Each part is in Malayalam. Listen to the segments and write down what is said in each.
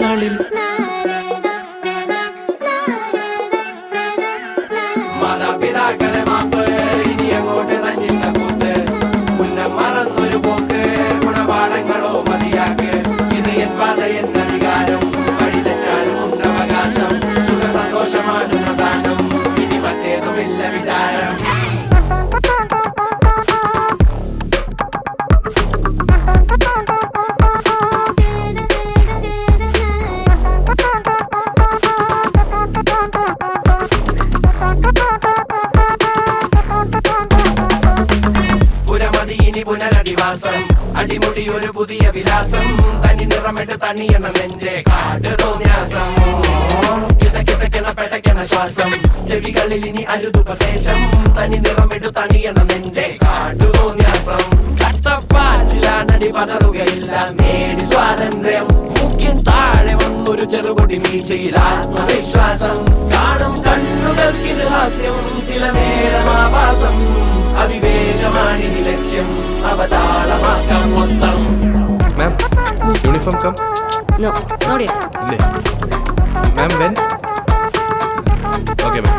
നാളിൽ മാതാപിതാക്കളെ മാപ്പ് ഇനി അങ്ങോട്ട് തന്നിട്ട കൂത്ത് മുന്നം മറന്നൊരു പോക്ക് ഗുണപാഠങ്ങളോ മതിയാക്ക് ഇത് എൻ പാത എൻ അധികാരം വഴി തെറ്റാനും ഉണ്ടവകാശം സുഖ സന്തോഷമാണ് പ്രധാനം ഇനി മറ്റേതുമില്ല വിചാരം പുനരധിവാസം അടിമുടി ഒരു പുതിയ വിലാസം തനി നിറമിട്ട് തണിയണ നെഞ്ചെ കാട് തോന്യാസം കിതക്കിതക്കണ പെട്ടക്കണ ശ്വാസം ചെവികളിൽ ഇനി അരുതുപദേശം തനി നിറമിട്ട് തണിയണ നെഞ്ചെ കാട് തോന്യാസം കട്ടപ്പാച്ചിലാണടി പതറുകയില്ല നേടി സ്വാതന്ത്ര്യം മുഖ്യൻ താഴെ വന്നൊരു ചെറുപൊടി മീശയിൽ ആത്മവിശ്വാസം കാണും കണ്ണുകൾക്കിത് ഹാസ്യം ചില നേരം ആഭാസം അവിവേകമാണിനി ലക്ഷ്യം അവതാളമാക്കാം മൊത്തം ma'am uniform come No, not yet. ഇല്ലേ മാം വെൻ ഓക്കെ മാം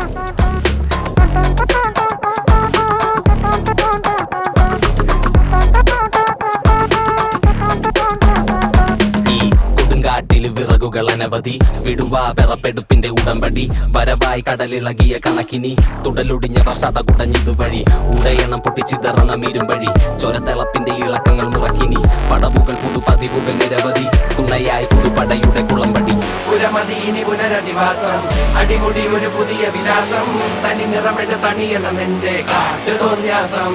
വിറകുകൾ അനവധി വിടുവാ പിറപ്പെടുപ്പിന്റെ ഉടമ്പടി വരവായി കടലിളകിയ കണക്കിനി തുടലൊടിഞ്ഞവർ സടകുടഞ്ഞിതുവഴി ഉടയണം പൊട്ടിച്ചിതറണം ഇരുമ്പഴി ചൊരത്തിളപ്പിന്റെ ഇളക്കങ്ങൾ മുറക്കിനി പടവുകൾ പുതുപതിവുകൾ നിരവധി തുണയായി പുതുപടയുടെ കുളമ്പടി പുരമതീനി പുനരധിവാസം അടിമുടി ഒരു പുതിയ വിലാസം തനി നിറമെട്ട് തണിയണ നെഞ്ചെ കാട്ടു തോന്യാസം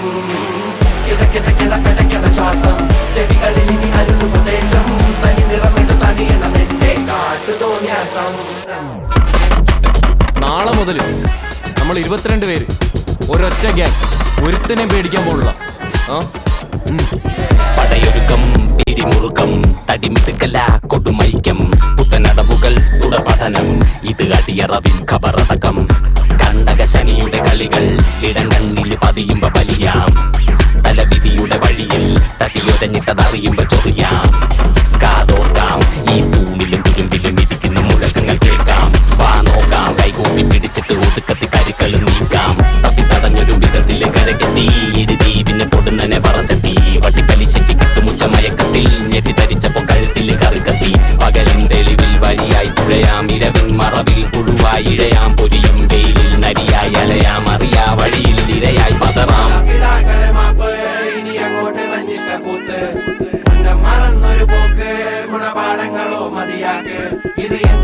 കിതക്കിതക്കിട പെടക്കണ ശ്വാസം ചെവികളിൽ ഇനി അരുതുപദേശം തനി നിറമെട്ട് തണിയണ നെഞ്ചെ കാട്ടു തോന്യാസം നാളെ മുതൽ നമ്മൾ 22 പേര് ഒരൊറ്റ ഗ്യാങ് ഒരുത്തനെ പേടിക്കാൻ പോലുള്ള പടയൊരുക്കം പിരിമുറുക്കം തടിമിടുക്കല കൊടുമൈക്കം പുത്തനടവുകൾ തുടർപഠനം ഇത് അടിയറവിൽ ഖബറടക്കം കണ്ടക ശനിയുടെ കളികൾ ഇടങ്ങണ്ണിൽ പതിയുമ്പോ വലിയാം തലവിധിയുടെ വഴിയിൽ തട്ടിയൊരഞ്ഞിട്ടതറിയുമ്പോ ചൊറിയാം കാതോർക്കാം ഈ തൂണിലും തുരുമ്പിലും ഇരിക്കുന്ന മുഴക്കങ്ങൾ കേൾക്കാം വാ നോക്കാം കൈകൂപ്പി പിടിച്ചിട്ട് ഒതുക്കത്തി കരുക്കൾ നീക്കാം തപ്പി തടഞ്ഞൊരു വിധത്തിലെ കരകെത്തി ഇരുതീവിനെ പൊടുന്നനെ പറച്ചെത്തി വട്ടിപ്പലിശയ്ക്ക് കിട്ടുമുച്ച മയക്കത്തിൽ ഞെട്ടി ധരിച്ചപ്പോ കഴുത്തിൽ കറുകത്തി പകലിൻ തെളിവിൽ വഴിയായി തുഴയാം ഇരവിൻ മറവിൽ പുഴുവായി ഇഴയാം പൊരിയും വെയിലിൽ നരിയായി അലയാം അറിയാ വഴിയിൽ ഇരയായി പതറാം ഇനി അങ്ങോട്ട് തന്നിട്ട കൂത്ത് മുന്നം മറന്നൊരു പോക്ക് ഗുണപാഠങ്ങളോ മതിയാക്ക് ഇത് എൻ